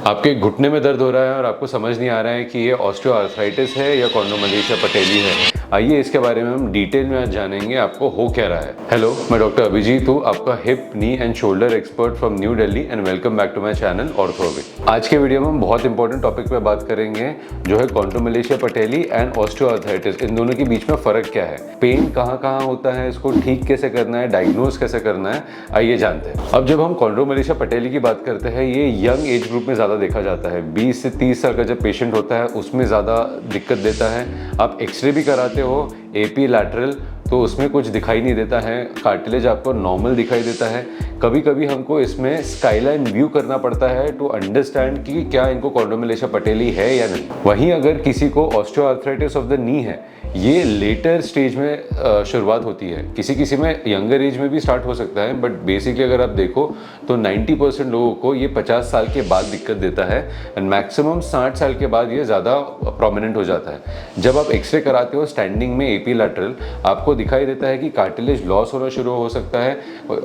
आपके घुटने में दर्द हो रहा है और आपको समझ नहीं आ रहा है कि ये ऑस्टियोआर्थराइटिस है या कॉन्ड्रोमलेशिया पटेली है। आइए इसके बारे में हम डिटेल में आज जानेंगे आपको हो क्या रहा है। हेलो, मैं डॉक्टर अभिजीत हूँ, आपका hip, knee and shoulder expert from New Delhi and welcome back to my channel Orthovik. आज के वीडियो में हम बहुत इंपॉर्टेंट टॉपिक पे बात करेंगे जो है कॉन्ड्रोमलेशिया पटेली एंड ऑस्टियोआर्थराइटिस। इन दोनों के बीच में फर्क क्या है, पेन कहाँ कहाँ होता है, इसको ठीक कैसे करना है, डायग्नोज कैसे करना है, आइए जानते हैं। अब जब हम कॉन्ड्रोमलेशिया पटेली की बात करते हैं, ये यंग एज ग्रुप में ज़्यादा देखा जाता है। 20 से 30 साल का जब पेशेंट होता है उसमें ज़्यादा दिक्कत देता है। आप एक्सरे भी कराते हो एपी लैटरल तो उसमें कुछ दिखाई नहीं देता है, कार्टिलेज आपको नॉर्मल दिखाई देता है। कभी कभी हमको इसमें स्काईलाइन व्यू करना पड़ता है टू अंडरस्टैंड कि क्या इनको कॉन्ड्रोमलेशिया पटेली है या नहीं। वहीं अगर किसी को ऑस्टियोआर्थराइटिस ऑफ द नी है, ये लेटर स्टेज में शुरुआत होती है। किसी किसी में यंगर एज में भी स्टार्ट हो सकता है, बट बेसिकली अगर आप देखो तो 90% लोगों को ये 50 साल के बाद दिक्कत देता है एंड मैक्सिमम 60 साल के बाद ये ज़्यादा प्रोमिनेंट हो जाता है। जब आप एक्सरे कराते हो स्टैंडिंग में एपी लैटरल, आपको दिखाई देता है कि कार्टिलेज लॉस होना शुरू हो सकता है।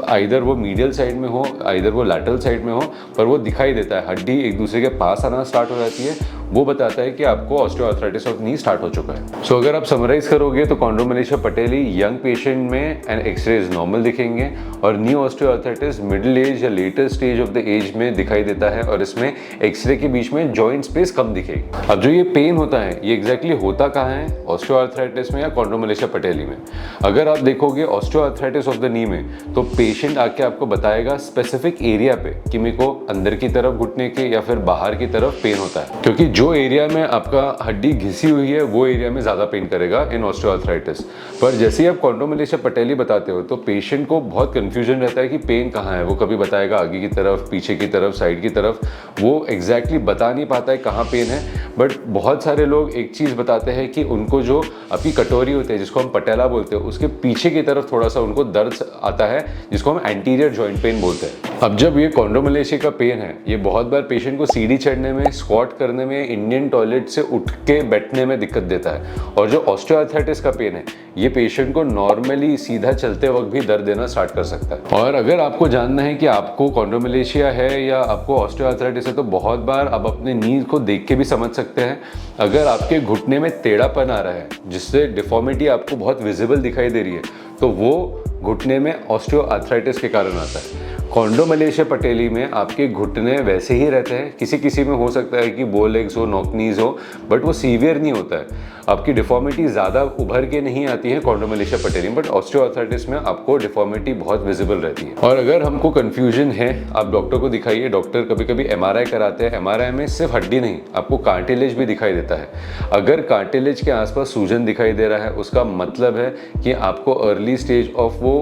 आइदर वो मीडियल साइड में हो, आइदर वो लैटरल साइड में हो, पर वो दिखाई देता है। हड्डी एक दूसरे के पास आना स्टार्ट हो जाती है, वो बताता है कि आपको ऑस्टियोआर्थराइटिस ऑफ नी स्टार्ट हो चुका है। सो अगर आप समराइज करोगे तो कॉन्ड्रोमलेशिया पटेली यंग पेशेंट में एंड एक्सरेज नॉर्मल दिखेंगे और नी ऑस्टियोआर्थराइटिस मिडिल एज या later stage of the age में दिखाई देता है और इसमें एक्सरे के बीच में जॉइंट स्पेस कम दिखेगी। अब जो ये पेन होता है ये एग्जैक्टली होता कहाँ है, ऑस्टियोआर्थराइटिस में या कॉन्ड्रोमलेशिया पटेली में। अगर आप देखोगे ऑस्टियोआर्थराइटिस ऑफ द नी में तो पेशेंट आके आपको बताएगा स्पेसिफिक एरिया पे कि मेरे को अंदर की तरफ घुटने के या फिर बाहर की तरफ पेन होता है, क्योंकि जो एरिया में आपका हड्डी घिसी हुई है वो एरिया में ज़्यादा पेन करेगा इन ऑस्टियोआर्थराइटिस। पर जैसे ही आप कॉन्ड्रोमलेशिया पटेली बताते हो तो पेशेंट को बहुत कंफ्यूजन रहता है कि पेन कहाँ है। वो कभी बताएगा आगे की तरफ, पीछे की तरफ, साइड की तरफ, वो एग्जैक्टली बता नहीं पाता है कहाँ पेन है। बट बहुत सारे लोग एक चीज़ बताते हैं कि उनको जो आपकी कटोरी होती है जिसको हम पटेला बोलते हैं, उसके पीछे की तरफ थोड़ा सा उनको दर्द आता है जिसको हम एंटीरियर जॉइंट पेन बोलते हैं। अब जब ये कॉन्ड्रोमलेशिया का पेन है, ये बहुत बार पेशेंट को सीढ़ी चढ़ने में, स्क्वाट करने में, इंडियन टॉयलेट से उठ के बैठने में दिक्कत देता है। और जो ऑस्टियोआर्थराइटिस का पेन है, ये पेशेंट को नॉर्मली सीधा चलते वक्त भी दर्द देना स्टार्ट कर सकता है। और अगर आपको जानना है कि आपको कॉन्ड्रोमलेशिया है या आपको ऑस्टियोआर्थराइटिस है, तो बहुत बार आप अपने नी को देख के भी समझ सकते हैं। अगर आपके घुटने में टेढ़ापन आ रहा है जिससे डिफॉर्मिटी आपको बहुत विजिबल दिखाई दे रही है, तो वो घुटने में ऑस्टियोआर्थराइटिस के कारण आता है। कॉन्ड्रोमलेशिया पटेली में आपके घुटने वैसे ही रहते हैं, किसी किसी में हो सकता है कि बो लेग्स हो, नॉकनीज हो, बट वो सीवियर नहीं होता है। आपकी डिफॉर्मिटी ज़्यादा उभर के नहीं आती है कॉन्ड्रोमलेशिया पटेली में, बट ऑस्टियोआर्थराइटिस में आपको डिफॉर्मिटी बहुत विजिबल रहती है। और अगर हमको कन्फ्यूजन है, आप डॉक्टर को दिखाइए। डॉक्टर कभी कभी एमआरआई कराते हैं, एमआरआई में सिर्फ हड्डी नहीं, आपको कार्टिलेज भी दिखाई देता है। अगर कार्टिलेज के आसपास सूजन दिखाई दे रहा है, उसका मतलब है कि आपको अर्ली स्टेज ऑफ वो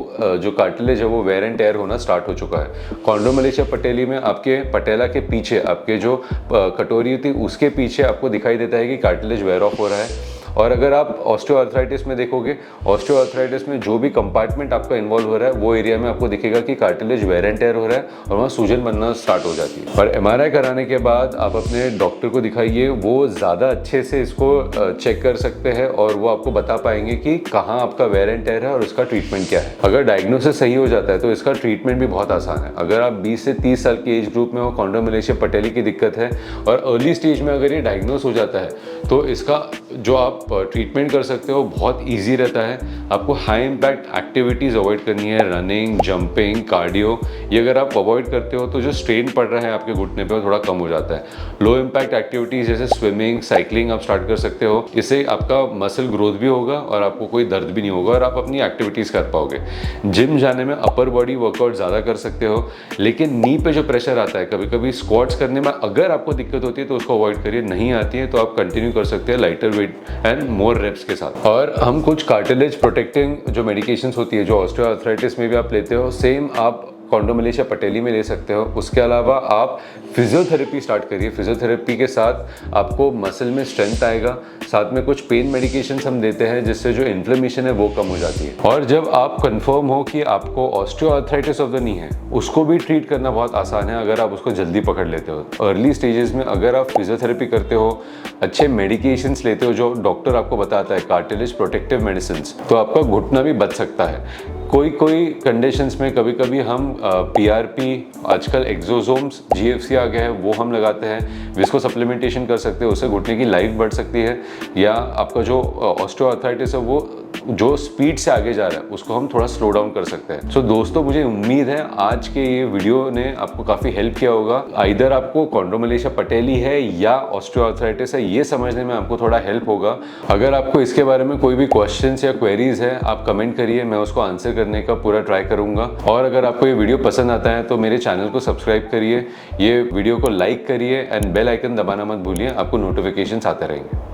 जो कार्टिलेज है वो वेयर एंड टेयर होना स्टार्ट हो चुका है। कॉन्ड्रोमलेशिया पटेली में आपके पटेला के पीछे, आपके जो कटोरी थी उसके पीछे आपको दिखाई देता है कि कार्टिलेज वेयर ऑफ हो रहा है। और अगर आप ऑस्टियोआर्थराइटिस में देखोगे, ऑस्टियोआर्थराइटिस में जो भी कंपार्टमेंट आपका इन्वॉल्व हो रहा है वो एरिया में आपको दिखेगा कि कार्टिलेज वेयर एंड टेयर हो रहा है और वहाँ सूजन बनना स्टार्ट हो जाती है। और एमआरआई कराने के बाद आप अपने डॉक्टर को दिखाइए, वो ज़्यादा अच्छे से इसको चेक कर सकते हैं और वो आपको बता पाएंगे कि कहाँ आपका वेयर एंड टेयर है और उसका ट्रीटमेंट क्या है। अगर डायग्नोसिस सही हो जाता है तो इसका ट्रीटमेंट भी बहुत आसान है। अगर आप 20 से 30 साल के एज ग्रुप में हो, कॉन्ड्रोमलेशिया पटेली की दिक्कत है और अर्ली स्टेज में अगर ये डायग्नोस हो जाता है तो इसका जो आप ट्रीटमेंट कर सकते हो बहुत इजी रहता है। आपको हाई इम्पैक्ट एक्टिविटीज़ अवॉइड करनी है, रनिंग, जंपिंग, कार्डियो। ये अगर आप अवॉइड करते हो तो जो स्ट्रेन पड़ रहा है आपके घुटने पे वो थोड़ा कम हो जाता है। लो इम्पैक्ट एक्टिविटीज़ जैसे स्विमिंग, साइकिलिंग आप स्टार्ट कर सकते हो। इससे आपका मसल ग्रोथ भी होगा और आपको कोई दर्द भी नहीं होगा और आप अपनी एक्टिविटीज़ कर पाओगे। जिम जाने में अपर बॉडी वर्कआउट ज़्यादा कर सकते हो, लेकिन नी पे जो प्रेशर आता है, कभी कभी स्क्वाट्स करने में अगर आपको दिक्कत होती है तो उसको अवॉइड करिए। नहीं आती है तो आप कंटिन्यू कर सकते हैं lighter weight and more reps के साथ। और हम कुछ कार्टिलेज प्रोटेक्टिंग जो मेडिकेशंस होती है जो ऑस्टियोआर्थराइटिस में भी आप लेते हो, सेम आप कॉन्ड्रोमलेशिया पटेली में ले सकते हो। उसके अलावा आप फिजियोथेरेपी स्टार्ट करिए। फिजियोथेरेपी के साथ आपको मसल में स्ट्रेंथ आएगा, साथ में कुछ पेन मेडिकेशंस हम देते हैं जिससे जो इन्फ्लेमेशन है वो कम हो जाती है। और जब आप कंफर्म हो कि आपको ऑस्टियोआर्थराइटिस ऑफ द नी है, उसको भी ट्रीट करना बहुत आसान है अगर आप उसको जल्दी पकड़ लेते हो। अर्ली स्टेजेस में अगर आप फिजियोथेरेपी करते हो, अच्छे मेडिकेशंस लेते हो जो डॉक्टर आपको बताता है, कार्टिलेज प्रोटेक्टिव मेडिसिन, तो आपका घुटना भी बच सकता है। कोई कोई कंडीशंस में कभी कभी हम PRP, आजकल एक्सोसोम्स GFC आ गया है, वो हम लगाते हैं। विस्को सप्लीमेंटेशन कर सकते हैं, उससे घुटने की लाइफ बढ़ सकती है, या आपका जो ऑस्टियोआर्थराइटिस है वो जो स्पीड से आगे जा रहा है उसको हम थोड़ा स्लो डाउन कर सकते हैं। सो दोस्तों, मुझे उम्मीद है आज के ये वीडियो ने आपको काफ़ी हेल्प किया होगा। आइदर आपको कॉन्ड्रोमलेशिया पटेली है या ऑस्टियोआर्थराइटिस है, ये समझने में आपको थोड़ा हेल्प होगा। अगर आपको इसके बारे में कोई भी क्वेश्चंस या क्वेरीज है, आप कमेंट करिए, मैं उसको आंसर करने का पूरा ट्राई करूंगा। और अगर आपको ये वीडियो पसंद आता है तो मेरे चैनल को सब्सक्राइब करिए, ये वीडियो को लाइक करिए एंड बेल आइकन दबाना मत भूलिए, आपको नोटिफिकेशंस आते रहेंगे।